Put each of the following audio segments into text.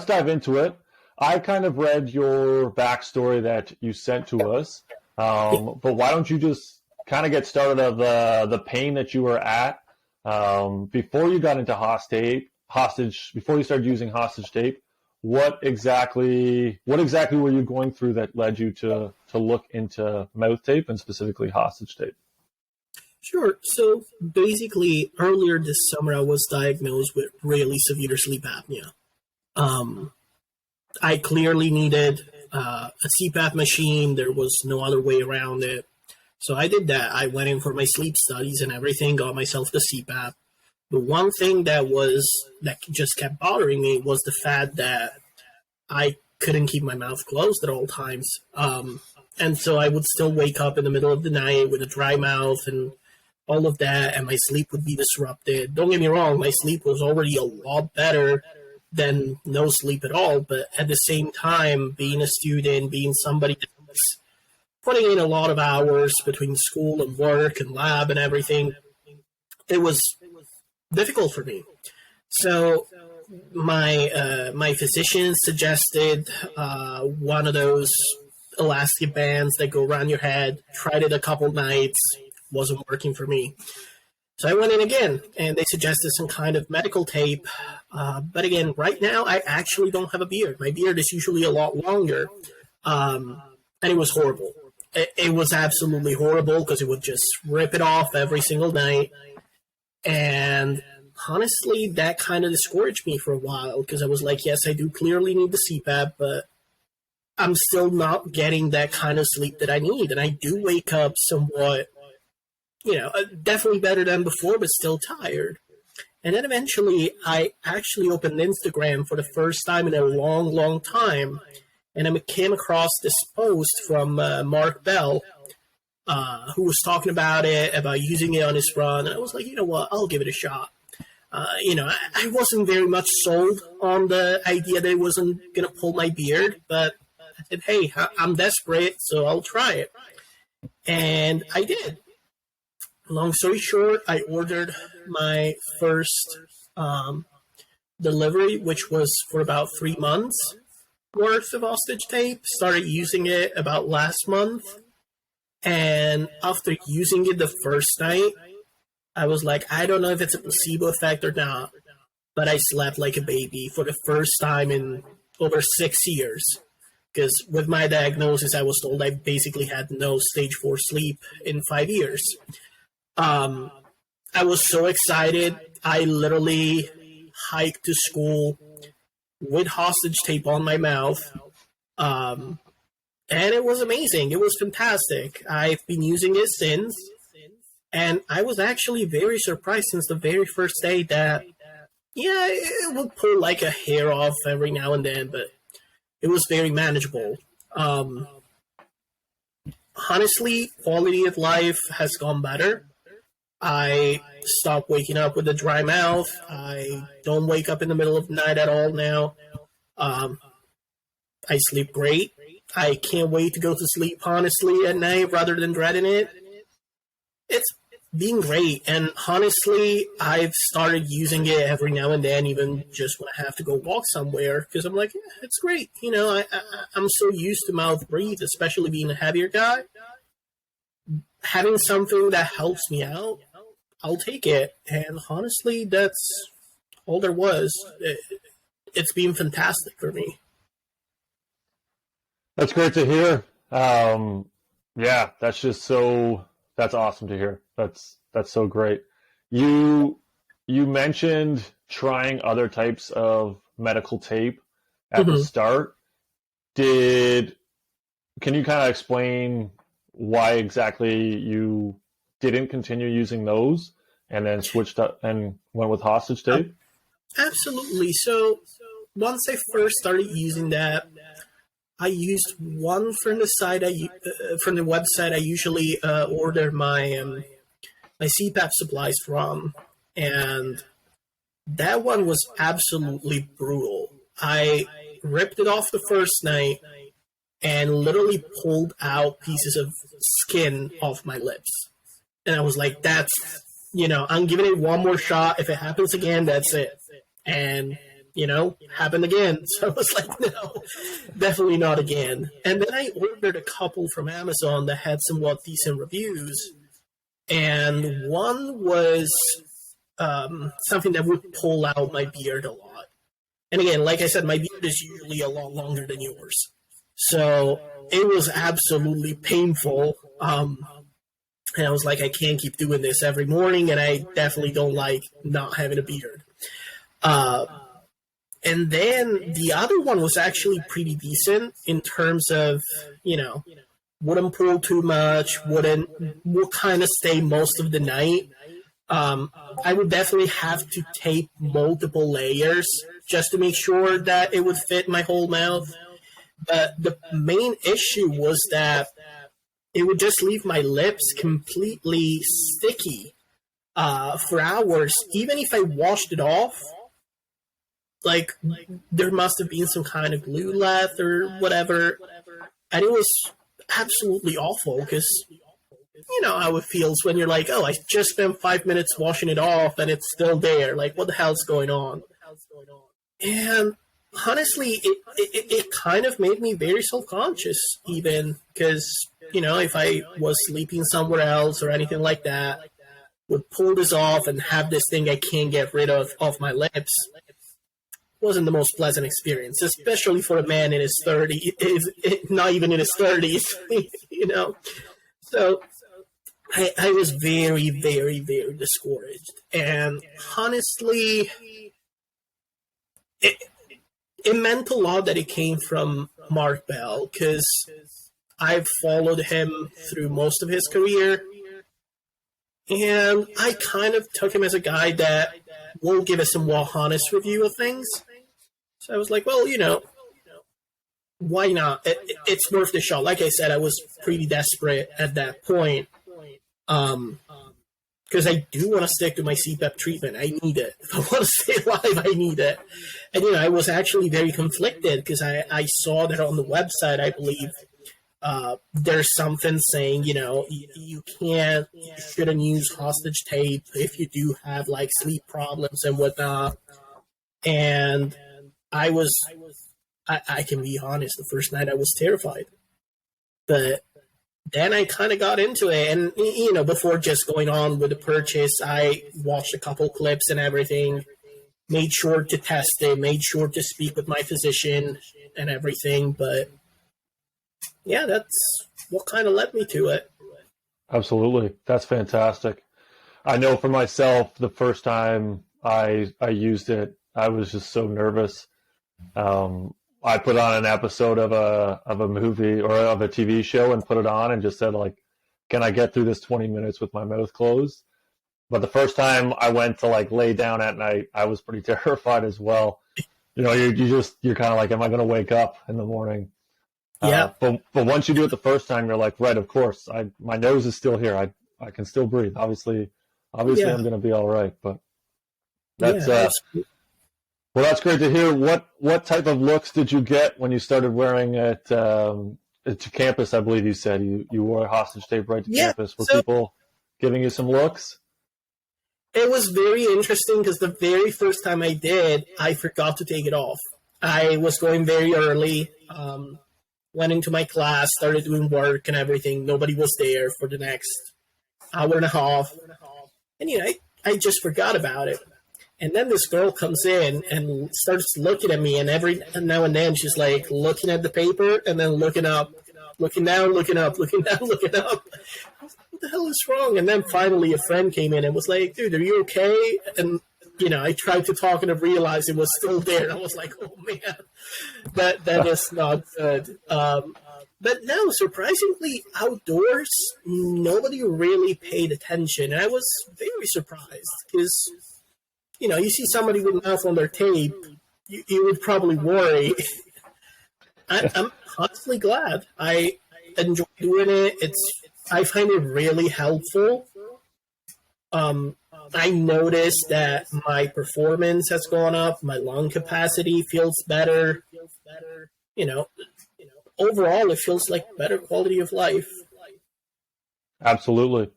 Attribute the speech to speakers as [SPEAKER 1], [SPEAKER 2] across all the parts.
[SPEAKER 1] dive into it. I kind of read your backstory that you sent to us, but why don't you just kind of get started of the pain that you were at before you got into hostage, before you started using hostage tape? What exactly were you going through that led you to look into mouth tape and specifically hostage tape?
[SPEAKER 2] Sure. So basically, earlier this summer, I was diagnosed with really severe sleep apnea. I clearly needed a CPAP machine. There was no other way around it. So I did that. I went in for my sleep studies and everything, got myself the CPAP. The one thing that just kept bothering me was the fact that I couldn't keep my mouth closed at all times. And so I would still wake up in the middle of the night with a dry mouth and all of that, and my sleep would be disrupted. Don't get me wrong, my sleep was already a lot better than no sleep at all, but at the same time, being a student, being somebody that's putting in a lot of hours between school and work and lab and everything, it was difficult for me. So my physician suggested one of those elastic bands that go around your head. Tried it a couple nights, wasn't working for me. So I went in again, and they suggested some kind of medical tape. But again, right now, I actually don't have a beard. My beard is usually a lot longer, and it was horrible. It was absolutely horrible because it would just rip it off every single night. And honestly, that kind of discouraged me for a while because I was like, yes, I do clearly need the CPAP, but I'm still not getting that kind of sleep that I need. And I do wake up somewhat, definitely better than before, but still tired. And then eventually I actually opened Instagram for the first time in a long, long time. And I came across this post from Mark Bell, who was talking about using it on his run. And I was like, you know what, I'll give it a shot. I wasn't very much sold on the idea that it wasn't going to pull my beard, but I said, hey, I'm desperate, so I'll try it. And I did. Long story short, I ordered my first delivery, which was for about 3 months worth of hostage tape. Started using it about last month. And after using it the first night, I was like, I don't know if it's a placebo effect or not, but I slept like a baby for the first time in over 6 years. Because with my diagnosis, I was told I basically had no stage 4 sleep in 5 years. I was so excited. I literally hiked to school with hostage tape on my mouth. And it was amazing. It was fantastic. I've been using it since. And I was actually very surprised since the very first day that, it would pull like a hair off every now and then, but it was very manageable. Honestly, quality of life has gone better. I stopped waking up with a dry mouth. I don't wake up in the middle of the night at all now. I sleep great. I can't wait to go to sleep, honestly, at night rather than dreading it. It's been great. And honestly, I've started using it every now and then, even just when I have to go walk somewhere, because I'm like, yeah, it's great. I'm so used to mouth breathe, especially being a heavier guy. Having something that helps me out, I'll take it. And honestly, that's all there was. It's been fantastic for me.
[SPEAKER 1] That's great to hear. That's awesome to hear. That's so great. You mentioned trying other types of medical tape at the start. Can you kind of explain why exactly you didn't continue using those and then switched up and went with hostage tape?
[SPEAKER 2] Absolutely. So once I first started using that, I used one from the website I usually order my CPAP supplies from, and that one was absolutely brutal. I ripped it off the first night and literally pulled out pieces of skin off my lips. And I was like, I'm giving it one more shot. If it happens again, that's it. And, happened again. So I was like, no, definitely not again. And then I ordered a couple from Amazon that had somewhat decent reviews. And one was something that would pull out my beard a lot. And again, like I said, my beard is usually a lot longer than yours. So it was absolutely painful. And I was like, I can't keep doing this every morning, and I definitely don't like not having a beard. And then the other one was actually pretty decent in terms of, wouldn't pull too much, would kind of stay most of the night. I would definitely have to tape multiple layers just to make sure that it would fit my whole mouth. But the main issue was that it would just leave my lips completely sticky for hours. Even if I washed it off, like there must have been some kind of glue left or whatever. And it was absolutely awful because you know how it feels when you're like, oh, I just spent 5 minutes washing it off and it's still there. Like, what the hell's going on? And honestly, it kind of made me very self-conscious even because, if I was sleeping somewhere else or anything like that, would pull this off and have this thing I can't get rid of off my lips. Wasn't the most pleasant experience, especially for a man in his 30s, not even in his 30s, So I was very, very, very discouraged. And honestly, it meant a lot that it came from Mark Bell, because I've followed him through most of his career, and I kind of took him as a guy that will give us a more honest review of things. So I was like, well, why not? It's worth the shot. Like I said, I was pretty desperate at that point, because I do want to stick to my CPAP treatment. I need it. If I want to stay alive, I need it. And, I was actually very conflicted because I saw that on the website, I believe, there's something saying, you shouldn't use hostage tape if you do have, like, sleep problems and whatnot. And I can be honest, the first night I was terrified. But then I kind of got into it. And, before just going on with the purchase, I watched a couple clips and everything, made sure to test it, made sure to speak with my physician and everything. But, yeah, that's what kind of led me to it.
[SPEAKER 1] Absolutely. That's fantastic. I know for myself, the first time I used it, I was just so nervous. I put on an episode of a movie or of a TV show and put it on and just said, like, can I get through this 20 minutes with my mouth closed? But the first time I went to, like, lay down at night, I was pretty terrified as well. You're kind of like, am I going to wake up in the morning?
[SPEAKER 2] Yeah.
[SPEAKER 1] But once you do it the first time, you're like, right, of course, my nose is still here. I can still breathe. Obviously, I'm going to be all right. But that's well, that's great to hear. What type of looks did you get when you started wearing it to campus? I believe you said you wore a hostage tape right to campus. Were people giving you some looks?
[SPEAKER 2] It was very interesting because the very first time I did, I forgot to take it off. I was going very early, went into my class, started doing work and everything. Nobody was there for the next hour and a half. And, I just forgot about it. And then this girl comes in and starts looking at me, and every now and then she's like looking at the paper and then looking up, looking down, looking up, looking down, looking up. I was like, what the hell is wrong? And then finally a friend came in and was like, dude, are you okay? And, I tried to talk and I realized it was still there. And I was like, oh, man, that is not good. But no, surprisingly, outdoors, nobody really paid attention. And I was very surprised because, you see somebody with mouth on their tape, you would probably worry. I'm honestly glad. I enjoy doing it. I find it really helpful. I noticed that my performance has gone up. My lung capacity feels better. Overall, it feels like better quality of life.
[SPEAKER 1] Absolutely.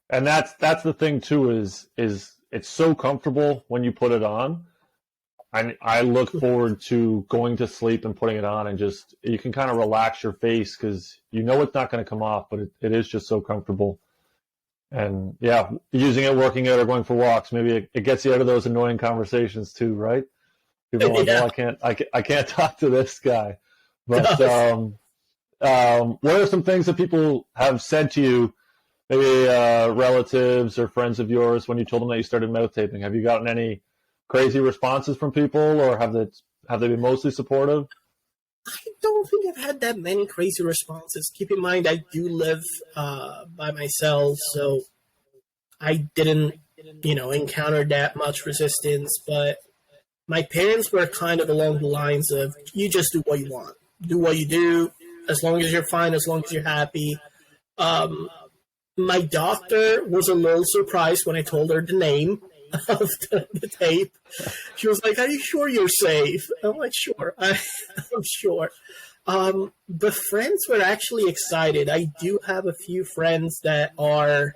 [SPEAKER 1] And that's the thing too, is it's so comfortable when you put it on. I look forward to going to sleep and putting it on, and just you can kind of relax your face because you know it's not going to come off, but it is just so comfortable. And yeah, using it, working out, or going for walks, maybe it gets you out of those annoying conversations too, right? People are like,
[SPEAKER 2] Yeah.
[SPEAKER 1] "Oh, I can't talk to this guy." But what are some things that people have said to you, maybe relatives or friends of yours, when you told them that you started mouth taping? Have you gotten any crazy responses from people, or have they been mostly supportive?
[SPEAKER 2] I don't think I've had that many crazy responses. Keep in mind, I do live by myself, so I didn't, encounter that much resistance. But my parents were kind of along the lines of, you just do what you want, do what you do, as long as you're fine, as long as you're happy. Um, my doctor was a little surprised when I told her the name of the tape. She was like, "Are you sure you're safe?" I'm like, "Sure, I'm sure." The friends were actually excited. I do have a few friends that are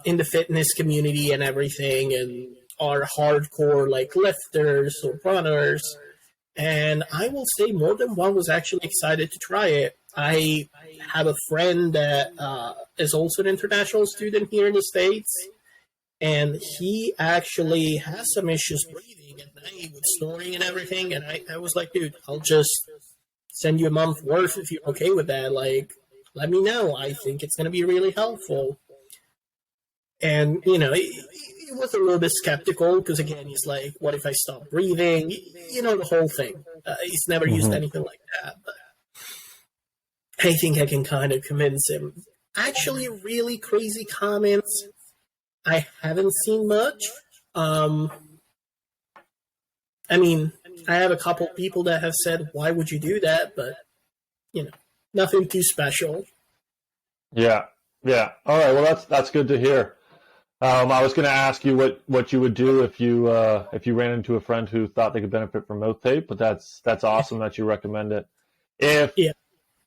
[SPEAKER 2] in the fitness community and everything, and are hardcore like lifters or runners. And I will say more than one was actually excited to try it. I have a friend that is also an international student here in the States, and he actually has some issues breathing at night with snoring and everything. And I was like, dude, I'll just send you a month worth if you're okay with that. Like, let me know. I think it's going to be really helpful. And, he was a little bit skeptical because, again, he's like, what if I stop breathing? The whole thing. He's never used
[SPEAKER 1] Hmm.
[SPEAKER 2] anything like that. But I think I can kind of convince him. Actually, really crazy comments. I haven't seen much. Um, I mean, I have a couple people that have said, "Why would you do that?" But you know, nothing too special.
[SPEAKER 1] Yeah, yeah. All right. Well, that's good to hear. I was going to ask you what you would do if you ran into a friend who thought they could benefit from mouth tape, but that's awesome that you recommend it. If
[SPEAKER 2] Yeah.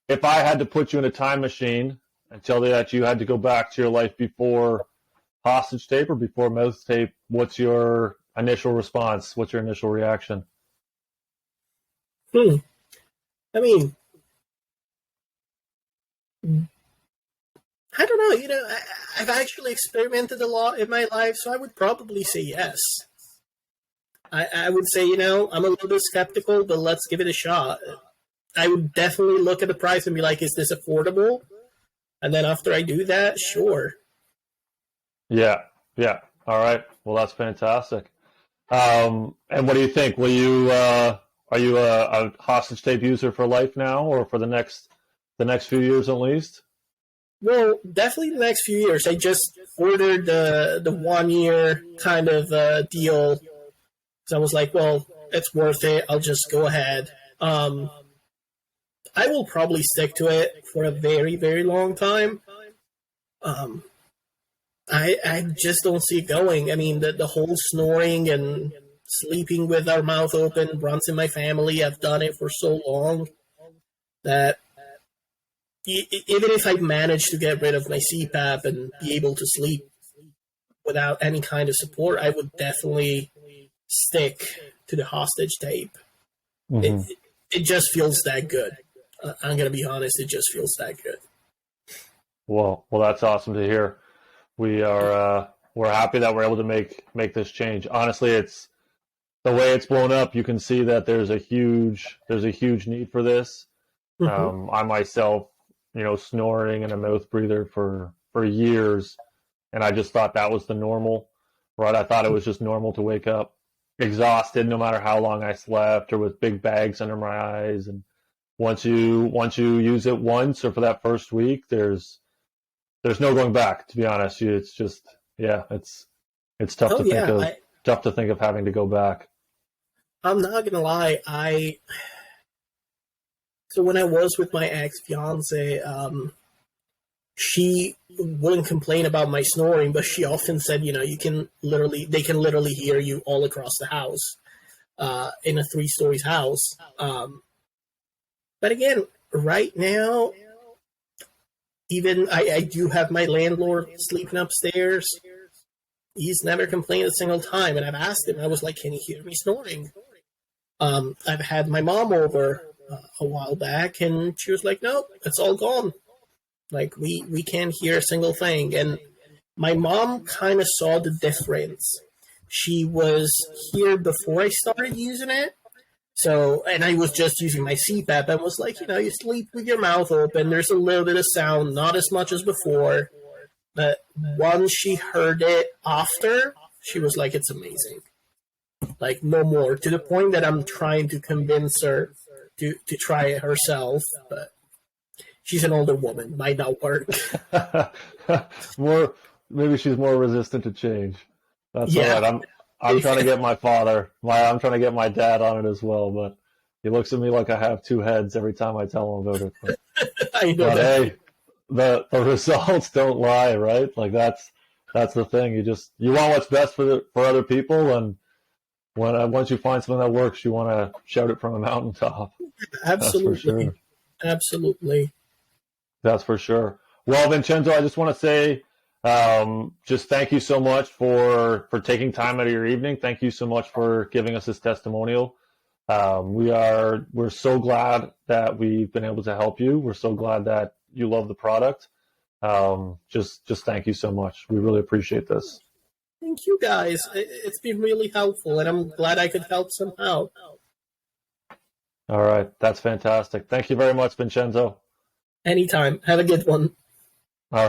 [SPEAKER 1] if I had to put you in a time machine and tell you that you had to go back to your life before hostage tape or before mouth tape, what's your initial response? What's your initial reaction?
[SPEAKER 2] Hmm. I mean, I don't know. I've actually experimented a lot in my life, so I would probably say yes. I would say, I'm a little bit skeptical, but let's give it a shot. I would definitely look at the price and be like, is this affordable? And then after I do that, sure.
[SPEAKER 1] Yeah, yeah. All right. Well, that's fantastic. And what do you think? Are you a hostage tape user for life now, or for the next few years at least?
[SPEAKER 2] Well, definitely the next few years. I just ordered the 1 year kind of deal. So I was like, well, it's worth it. I'll just go ahead. I will probably stick to it for a very, very long time. Um, I just don't see it going. I mean, the whole snoring and sleeping with our mouth open runs in my family. I've done it for so long that even if I manage to get rid of my CPAP and be able to sleep without any kind of support, I would definitely stick to the hostage tape. It,
[SPEAKER 1] Hmm.
[SPEAKER 2] it just feels that good. I'm going to be honest, it just feels that good.
[SPEAKER 1] Well, that's awesome to hear. We're happy that we're able to make this change. Honestly, it's the way it's blown up. You can see that there's a huge need for this.
[SPEAKER 2] Hmm.
[SPEAKER 1] I myself, snoring and a mouth breather for years, and I just thought that was the normal, right? I thought it was just normal to wake up exhausted no matter how long I slept, or with big bags under my eyes. And once you use it once, or for that first week, there's no going back. To be honest, it's just, yeah, it's tough
[SPEAKER 2] Oh
[SPEAKER 1] to think
[SPEAKER 2] yeah,
[SPEAKER 1] of having to go back.
[SPEAKER 2] I'm not gonna lie. So when I was with my ex fiance, she wouldn't complain about my snoring, but she often said, they can literally hear you all across the house, in a 3 stories house. But again, right now, even I do have my landlord sleeping upstairs. He's never complained a single time. And I've asked him, I was like, can you hear me snoring? I've had my mom over a while back, and she was like, nope, it's all gone. Like, we can't hear a single thing. And my mom kind of saw the difference. She was here before I started using it. So, and I was just using my CPAP and was like, you sleep with your mouth open. There's a little bit of sound, not as much as before. But once she heard it after, she was like, it's amazing. Like, no more. To the point that I'm trying to convince her to try it herself. But she's an older woman. Might not work.
[SPEAKER 1] Maybe she's more resistant to change. That's
[SPEAKER 2] Yeah.
[SPEAKER 1] all right. I'm trying to get my father. I'm trying to get my dad on it as well, but he looks at me like I have two heads every time I tell him about it.
[SPEAKER 2] I know
[SPEAKER 1] But
[SPEAKER 2] that.
[SPEAKER 1] hey, the results don't lie, right? Like that's the thing. You want what's best for other people, and once you find something that works, you want to shout it from a mountaintop.
[SPEAKER 2] Absolutely.
[SPEAKER 1] That's for sure.
[SPEAKER 2] Absolutely.
[SPEAKER 1] That's for sure. Well, Vincenzo, I just want to say, just thank you so much for taking time out of your evening. Thank you so much for giving us this testimonial. We're so glad that we've been able to help you. We're so glad that you love the product. Just thank you so much. We really appreciate this.
[SPEAKER 2] Thank you, guys. It's been really helpful, and I'm glad I could help somehow.
[SPEAKER 1] All right. That's fantastic. Thank you very much, Vincenzo.
[SPEAKER 2] Anytime. Have a good one.
[SPEAKER 1] All right.